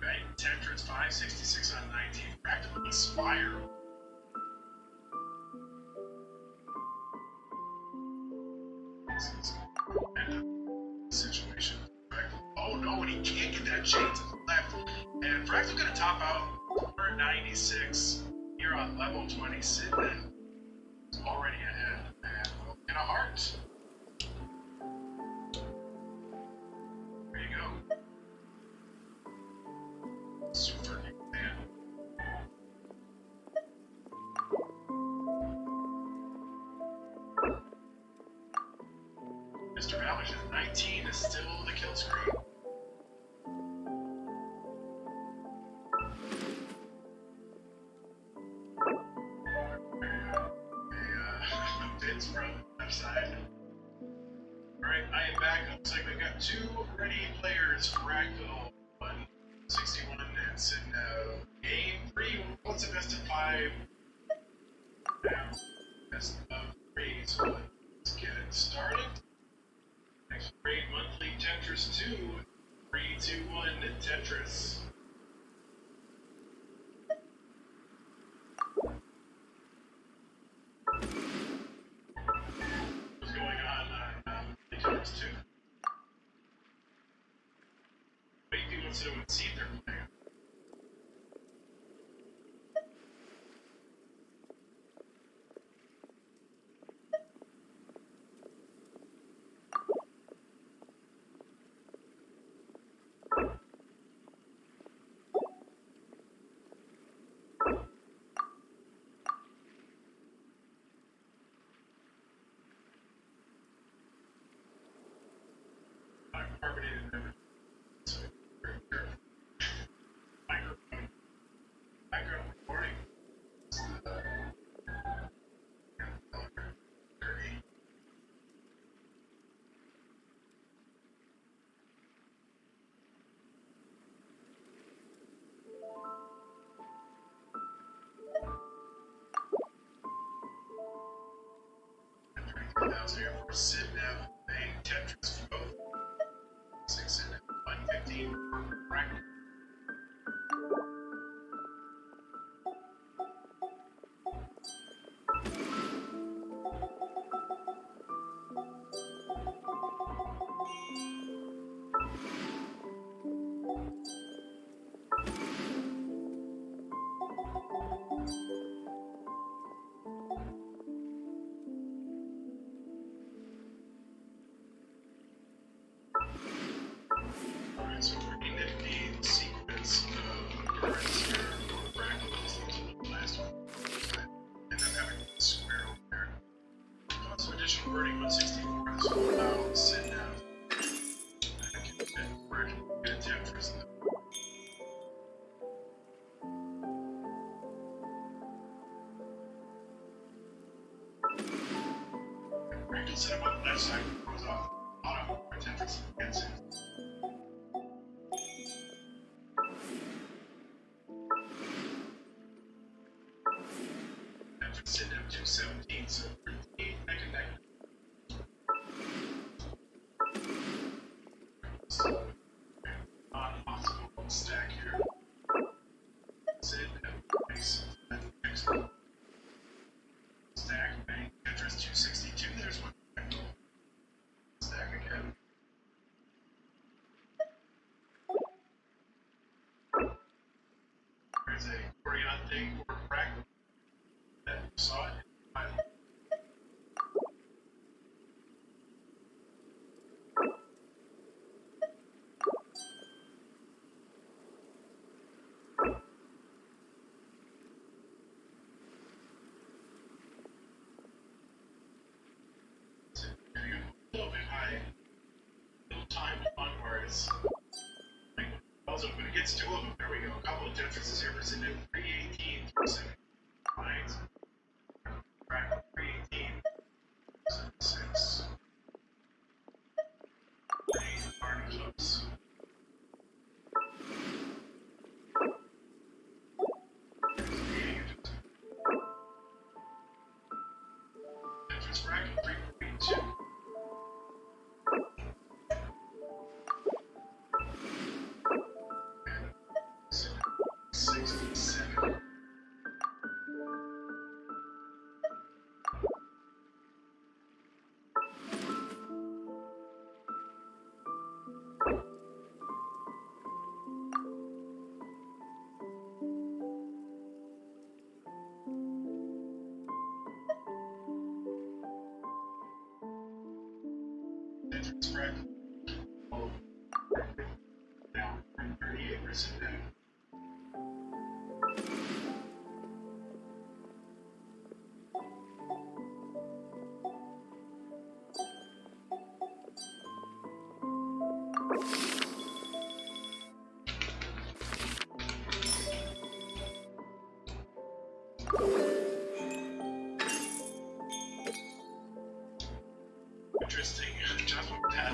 Bang, Tetris 566 on 19. Fractal Inspire. Situation. Oh no, and he can't get that chain to the left. And Fractal gonna top out 496 here on level 20. Sidman is already ahead. And in a heart. There you go. Super man. Mr. Malish at 19 is still the kill screen. Bits from left side. Alright, I am back. Looks like we've got two ready players. Fractal 161 and sitting game 3. What's the best of 5? Now, best of 3. So let's get it started. Next grade monthly Tetris 2. 3, 2, 1 Tetris. What's going on Tetris 2? Wait, people wants to know what seed they're playing. Carbonated beverage. So very careful. Micro recording. Here for Sidnev and Tetris for both. 6 and 115 for Fractal. Alright, so we're in the sequence of birds here for Fractal. This needs to look the last one. End up having a square over there. So additional birding 164. This will allow Sidnev to get a Tetris. Fractal set up on the left side goes off. Auto for Tetris gets it. Send up to 17, so 13, neck and neck. On on thing or practice that you saw it. A little bit high. Little time on wars. Also, when it gets two of them, there we go. A couple of Tetris here for sitting at 318, 370. Lines. 318, 76. 8 Barney hooks. Tetris bracket 342. And 67. Tetris bracket. Oh, down 38% down. Interesting adjustment with that.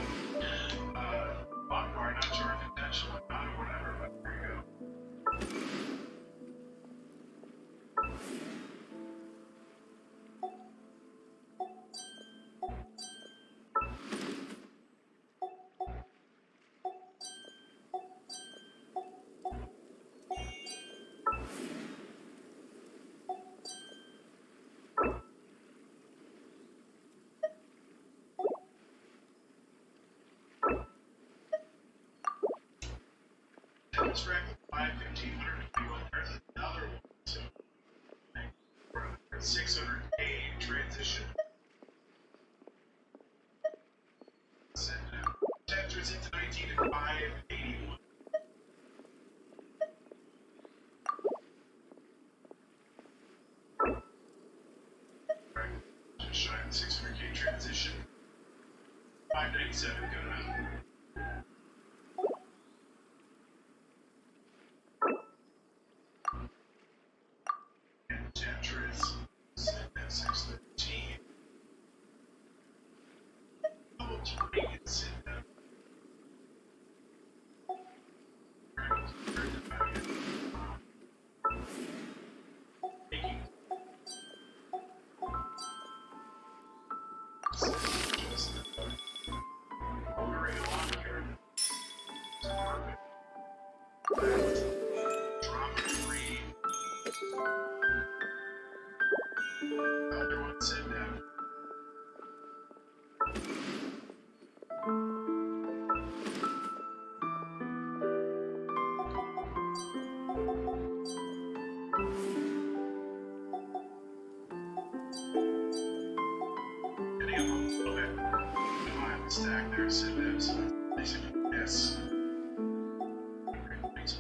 Bot bar, not sure if intentional or not or whatever, but there you go. Tetris bracket 1521. There's another one. So we're at 600K transition. Send Tetris into 19 and 581. Right. Just shy of 600K transition. 597 going out. And Tetris set at 613. Double 20 and set that. Taking just hovering along here. Perfect. Drop 3. Other one set down. Getting up a little bit high on the stack there, set down, so basically yes. Okay, thanks.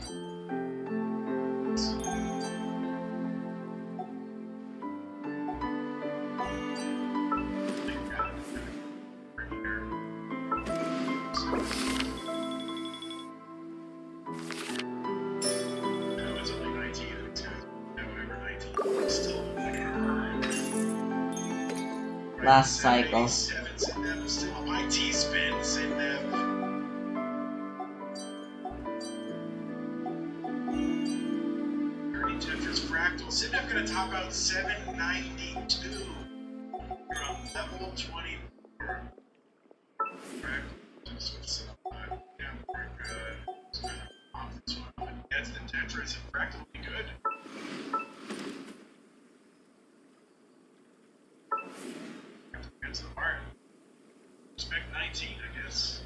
It's only 19 and 2. And whatever 19 is still Last cycle. 7 sitting there, still a my T-spin sitting there. 30 Tetris fractal. Sitting there gonna top out 792. You're on level 24. Fractal. Just with some yeah, we're good. It's kind of off this one. Gets the Tetris and fractal will be good. Gets the heart. Respect 19, I guess.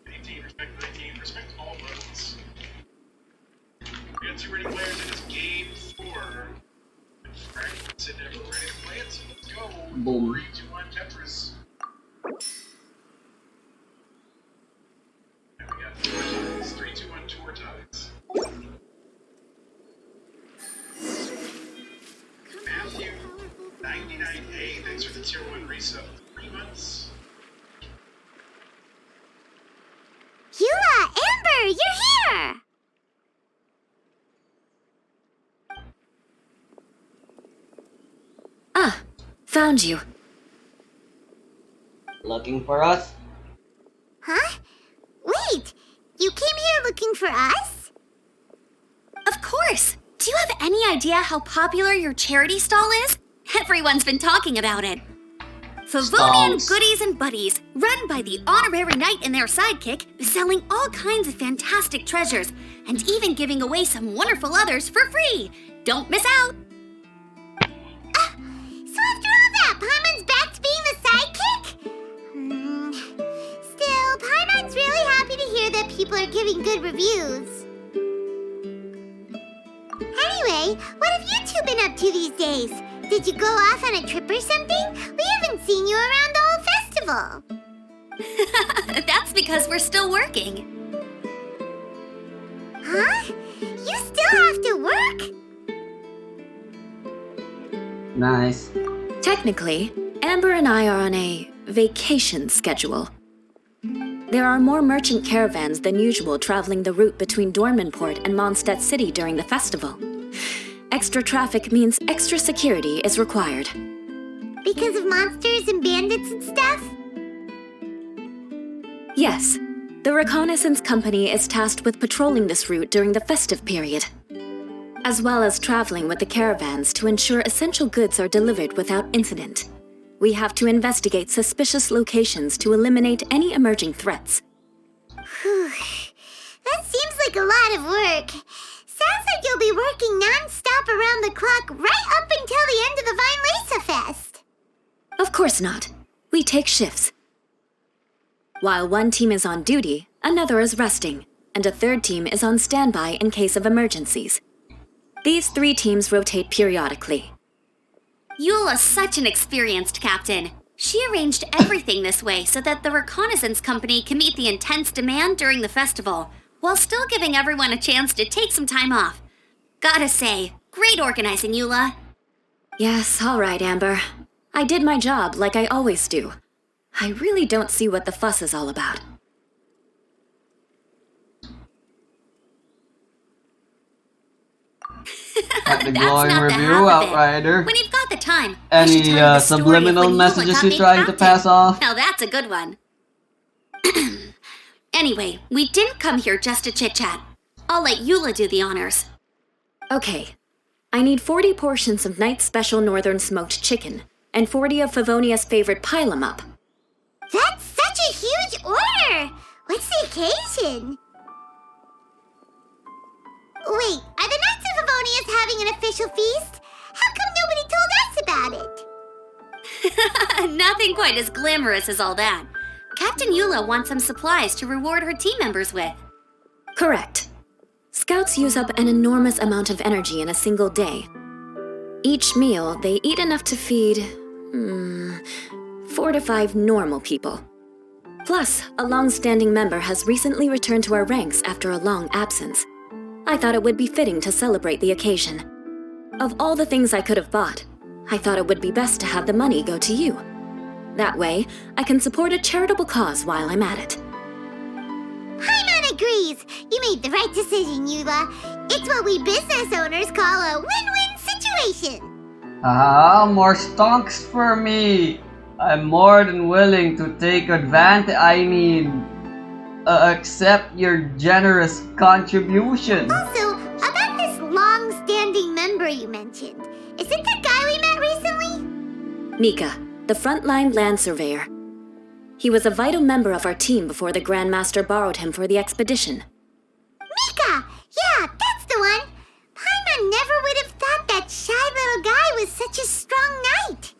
18, respect 19, respect all levels. We got 2 ready players in this game 4. Boom. 3, 2, 1, Tetris. And we got tour ties. 3, 2, 1, tour ties. Matthew 99A, thanks for the tier 1 resub. 3 months. Eula, Amber, you're here! Ah, found you. Looking for us? Huh? Wait, you came here looking for us? Of course! Do you have any idea how popular your charity stall is? Everyone's been talking about it. Favonian Stalls. Goodies and Buddies, run by the honorary knight and their sidekick, is selling all kinds of fantastic treasures, and even giving away some wonderful others for free. Don't miss out! So after all that, Paimon's back to being the sidekick? Still, Paimon's really happy to hear that people are giving good reviews. Anyway, what have you two been up to these days? Did you go off on a trip or something? We haven't seen you around the whole festival. That's because we're still working. Huh? You still have to work? Nice. Technically, Amber and I are on a vacation schedule. There are more merchant caravans than usual traveling the route between Dormanport and Mondstadt City during the festival. Extra traffic means extra security is required. Because of monsters and bandits and stuff? Yes, the reconnaissance company is tasked with patrolling this route during the festive period, as well as traveling with the caravans to ensure essential goods are delivered without incident. We have to investigate suspicious locations to eliminate any emerging threats. Whew. That seems like a lot of work. Sounds like you'll be working non-stop around the clock right up until the end of the Weinleisefest. Of course not. We take shifts. While one team is on duty, another is resting, and a third team is on standby in case of emergencies. These 3 teams rotate periodically. Eula's such an experienced captain. She arranged everything this way so that the reconnaissance company can meet the intense demand during the festival, while still giving everyone a chance to take some time off. Gotta say, great organizing, Eula. Yes, all right, Amber. I did my job like I always do. I really don't see what the fuss is all about. Got the That's glowing not the review, half of it. Outrider. When you've got the time, I should Any tell you the story of subliminal when Eula messages got you're made trying to captain. pass off? Now that's a good one. Anyway, we didn't come here just to chit-chat. I'll let Eula do the honors. Okay. I need 40 portions of Knight's Special Northern Smoked Chicken, and 40 of Favonia's favorite Pile-em-up. That's such a huge order! What's the occasion? Wait, are the Knights of Favonius having an official feast? How come nobody told us about it? Nothing quite as glamorous as all that. Captain Eula wants some supplies to reward her team members with. Correct. Scouts use up an enormous amount of energy in a single day. Each meal, they eat enough to feed 4 to 5 normal people. Plus, a long-standing member has recently returned to our ranks after a long absence. I thought it would be fitting to celebrate the occasion. Of all the things I could have bought, I thought it would be best to have the money go to you. That way, I can support a charitable cause while I'm at it. Paimon agrees! You made the right decision, Eula. It's what we business owners call a win-win situation. More stonks for me. I'm more than willing to take advantage. Accept your generous contribution. Also, about this long-standing member you mentioned, is it the guy we met recently? Mika, the frontline land surveyor. He was a vital member of our team before the Grandmaster borrowed him for the expedition. Mika! Yeah, that's the one! Paimon never would have thought that shy little guy was such a strong knight.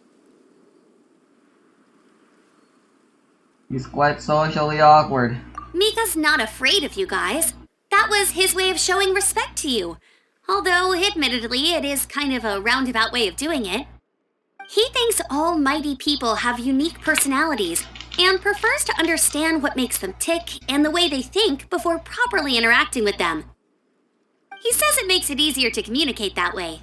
He's quite socially awkward. Mika's not afraid of you guys. That was his way of showing respect to you. Although, admittedly, it is kind of a roundabout way of doing it. He thinks all mighty people have unique personalities and prefers to understand what makes them tick and the way they think before properly interacting with them. He says it makes it easier to communicate that way.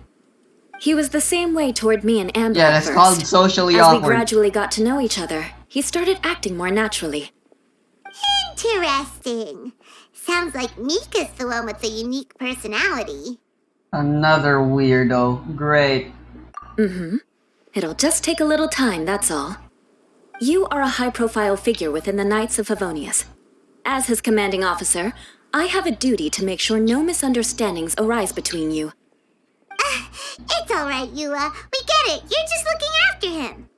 He was the same way toward me and Amber Yeah, at that's first. called socially As we awkward. gradually got to know each other, he started acting more naturally. Interesting. Sounds like Mika's the one with the unique personality. Another weirdo. Great. Mm-hmm. It'll just take a little time, that's all. You are a high-profile figure within the Knights of Favonius. As his commanding officer, I have a duty to make sure no misunderstandings arise between you. It's alright, Eula. We get it. You're just looking after him.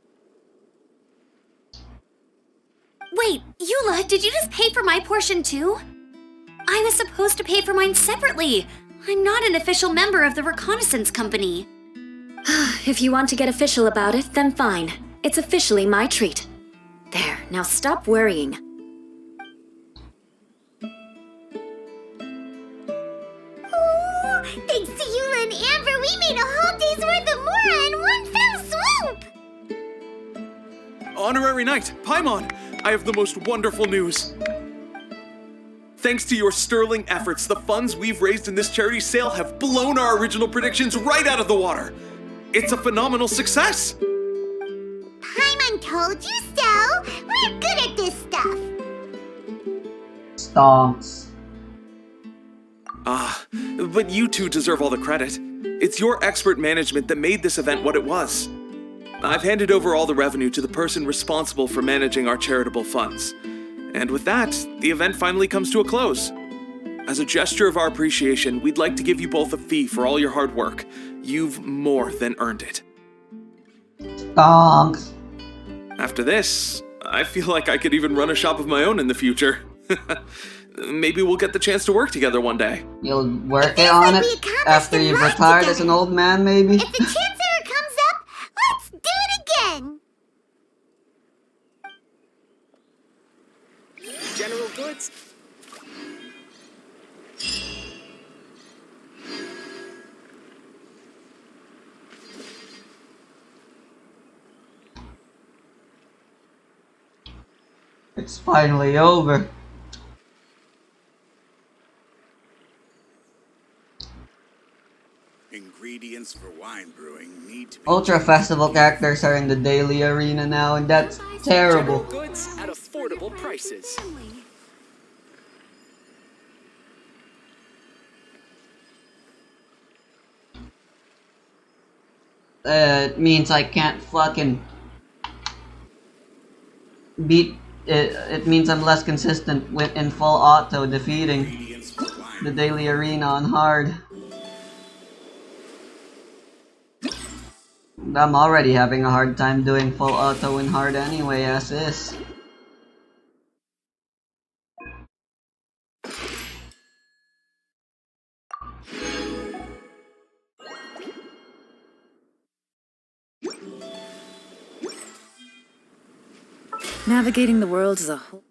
Wait, Eula, did you just pay for my portion too? I was supposed to pay for mine separately. I'm not an official member of the reconnaissance company. If you want to get official about it, then fine. It's officially my treat. There, now stop worrying. Oh, thanks to Eula and Amber, we made a whole day's worth of Mora in one fell swoop! Honorary Knight, Paimon, I have the most wonderful news. Thanks to your sterling efforts, the funds we've raised in this charity sale have blown our original predictions right out of the water. It's a phenomenal success! Paimon told you so! We're good at this stuff! Stonks. But you two deserve all the credit. It's your expert management that made this event what it was. I've handed over all the revenue to the person responsible for managing our charitable funds. And with that, the event finally comes to a close. As a gesture of our appreciation, we'd like to give you both a fee for all your hard work. You've more than earned it. Stonks. After this, I feel like I could even run a shop of my own in the future. Maybe we'll get the chance to work together one day. You'll work it on it after you've retired as an old man, maybe? If the chance ever comes up, let's do it again! General Goods. It's finally over. Ingredients for wine brewing need to be Ultra Festival characters are in the daily arena now, and that's terrible. Goods at affordable prices. It means I can't fucking beat it. It means I'm less consistent with in full auto defeating ingredients for wine. the daily arena on hard. I'm already having a hard time doing full auto in hard anyway, as is. Navigating the world is a whole...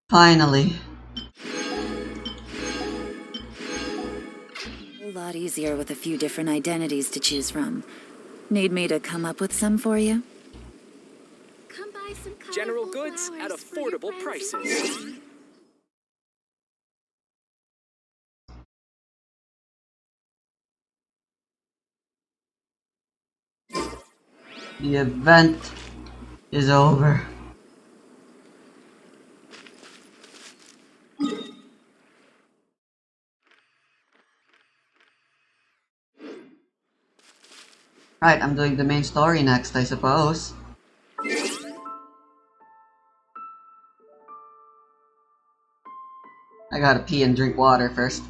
Finally. whole lot easier with a few different identities to choose from. Need me to come up with some for you? Come buy some General Goods at affordable prices. The event is over. Right, I'm doing the main story next, I suppose. I gotta pee and drink water first.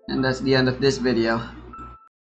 And that's the end of this video.